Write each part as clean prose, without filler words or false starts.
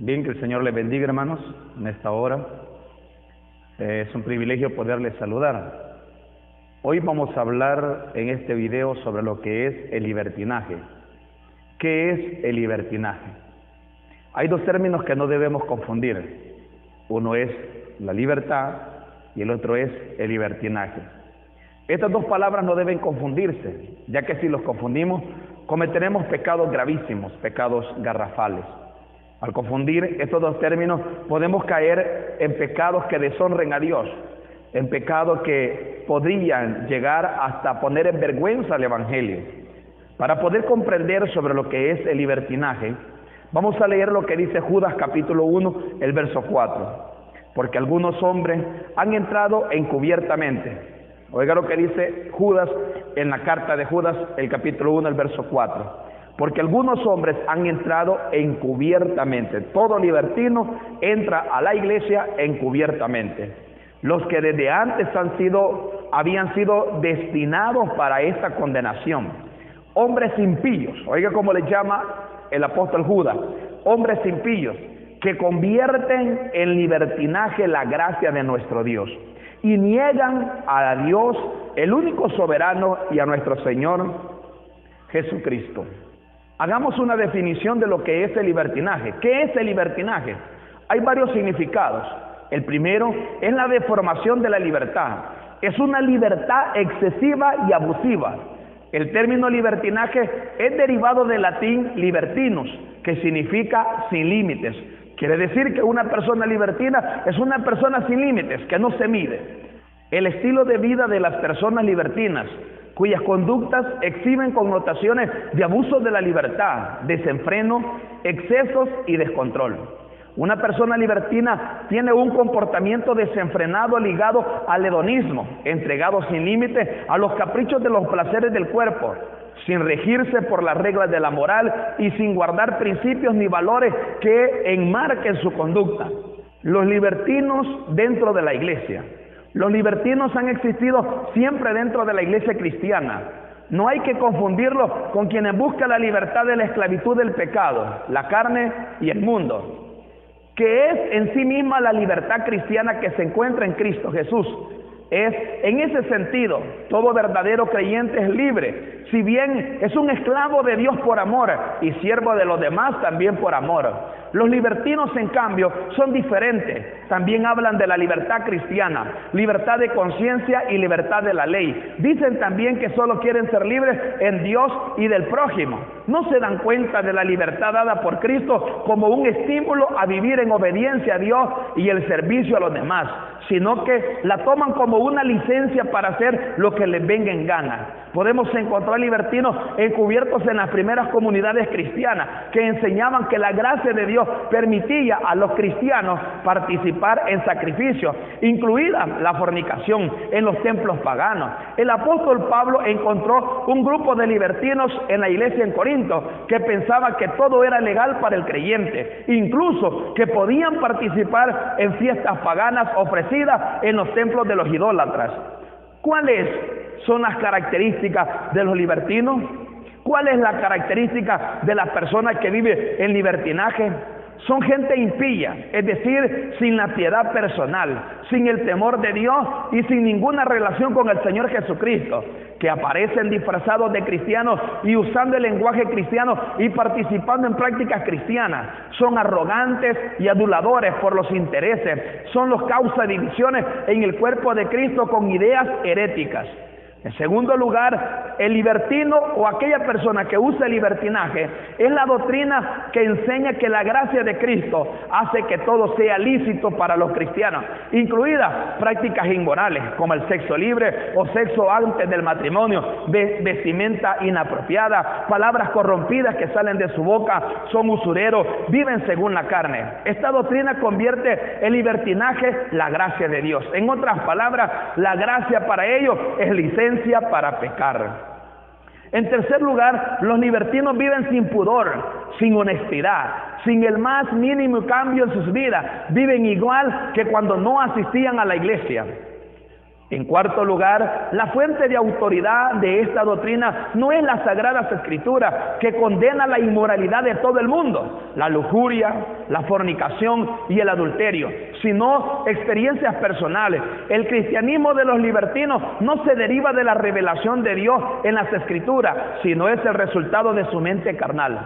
Bien, que el Señor les bendiga, hermanos, en esta hora. Es un privilegio poderles saludar. Hoy vamos a hablar en este video sobre lo que es el libertinaje. ¿Qué es el libertinaje? Hay dos términos que no debemos confundir. Uno es la libertad y el otro es el libertinaje. Estas dos palabras no deben confundirse, ya que si los confundimos, cometeremos pecados gravísimos, pecados garrafales. Al confundir estos dos términos, podemos caer en pecados que deshonren a Dios, en pecados que podrían llegar hasta poner en vergüenza al Evangelio. Para poder comprender sobre lo que es el libertinaje, vamos a leer lo que dice Judas capítulo 1, el verso 4. Porque algunos hombres han entrado encubiertamente. Oiga lo que dice Judas en la carta de Judas, el capítulo 1, el verso 4. Porque algunos hombres han entrado encubiertamente. Todo libertino entra a la iglesia encubiertamente. Los que desde antes habían sido destinados para esta condenación. Hombres impíos, oiga cómo les llama el apóstol Judas, hombres impíos que convierten en libertinaje la gracia de nuestro Dios y niegan a Dios, el único soberano, y a nuestro Señor Jesucristo. Hagamos una definición de lo que es el libertinaje. ¿Qué es el libertinaje? Hay varios significados. El primero es la deformación de la libertad. Es una libertad excesiva y abusiva. El término libertinaje es derivado del latín libertinus, que significa sin límites. Quiere decir que una persona libertina es una persona sin límites, que no se mide. El estilo de vida de las personas libertinas, cuyas conductas exhiben connotaciones de abuso de la libertad, desenfreno, excesos y descontrol. Una persona libertina tiene un comportamiento desenfrenado ligado al hedonismo, entregado sin límite a los caprichos de los placeres del cuerpo, sin regirse por las reglas de la moral y sin guardar principios ni valores que enmarquen su conducta. Los libertinos dentro de la iglesia. Los libertinos han existido siempre dentro de la iglesia cristiana. No hay que confundirlos con quienes buscan la libertad de la esclavitud del pecado, la carne y el mundo, que es en sí misma la libertad cristiana que se encuentra en Cristo Jesús. Es en ese sentido, todo verdadero creyente es libre, si bien es un esclavo de Dios por amor y siervo de los demás también por amor. Los libertinos, en cambio, son diferentes. También hablan de la libertad cristiana, libertad de conciencia y libertad de la ley. Dicen también que solo quieren ser libres en Dios y del prójimo. No se dan cuenta de la libertad dada por Cristo como un estímulo a vivir en obediencia a Dios y el servicio a los demás, sino que la toman como una licencia para hacer lo que les venga en gana. Podemos encontrar libertinos encubiertos en las primeras comunidades cristianas que enseñaban que la gracia de Dios permitía a los cristianos participar en sacrificios, incluida la fornicación en los templos paganos. El apóstol Pablo encontró un grupo de libertinos en la iglesia en Corinto que pensaba que todo era legal para el creyente, incluso que podían participar en fiestas paganas ofrecidas en los templos de los idólatras. ¿Cuáles son las características de los libertinos? ¿Cuál es la característica de las personas que viven en libertinaje? Son gente impía, es decir, sin la piedad personal, sin el temor de Dios y sin ninguna relación con el Señor Jesucristo, que aparecen disfrazados de cristianos y usando el lenguaje cristiano y participando en prácticas cristianas. Son arrogantes y aduladores por los intereses, son los causa de divisiones en el cuerpo de Cristo con ideas heréticas. En segundo lugar, el libertino o aquella persona que usa el libertinaje es la doctrina que enseña que la gracia de Cristo hace que todo sea lícito para los cristianos, incluidas prácticas inmorales como el sexo libre o sexo antes del matrimonio, vestimenta inapropiada, palabras corrompidas que salen de su boca, son usureros, viven según la carne. Esta doctrina convierte el libertinaje la gracia de Dios. En otras palabras, la gracia para ellos es licencia para pecar. En tercer lugar, los libertinos viven sin pudor, sin honestidad, sin el más mínimo cambio en sus vidas. Viven igual que cuando no asistían a la iglesia. En cuarto lugar, la fuente de autoridad de esta doctrina no es las Sagradas Escrituras, que condena la inmoralidad de todo el mundo, la lujuria, la fornicación y el adulterio, sino experiencias personales. El cristianismo de los libertinos no se deriva de la revelación de Dios en las Escrituras, sino es el resultado de su mente carnal.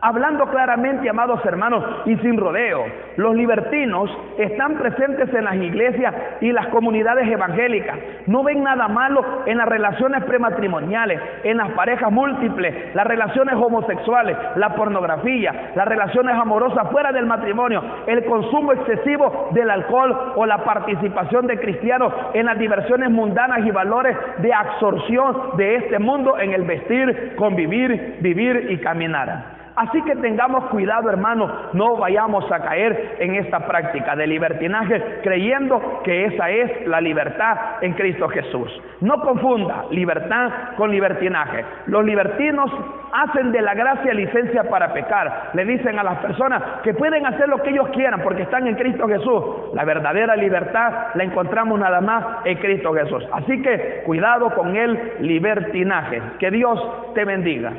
Hablando claramente, amados hermanos, y sin rodeo, los libertinos están presentes en las iglesias y las comunidades evangélicas. No ven nada malo en las relaciones prematrimoniales, en las parejas múltiples, las relaciones homosexuales, la pornografía, las relaciones amorosas fuera del matrimonio, el consumo excesivo del alcohol o la participación de cristianos en las diversiones mundanas y valores de absorción de este mundo en el vestir, convivir, vivir y caminar. Así que tengamos cuidado, hermanos, no vayamos a caer en esta práctica de libertinaje creyendo que esa es la libertad en Cristo Jesús. No confunda libertad con libertinaje. Los libertinos hacen de la gracia licencia para pecar. Le dicen a las personas que pueden hacer lo que ellos quieran porque están en Cristo Jesús. La verdadera libertad la encontramos nada más en Cristo Jesús. Así que cuidado con el libertinaje. Que Dios te bendiga.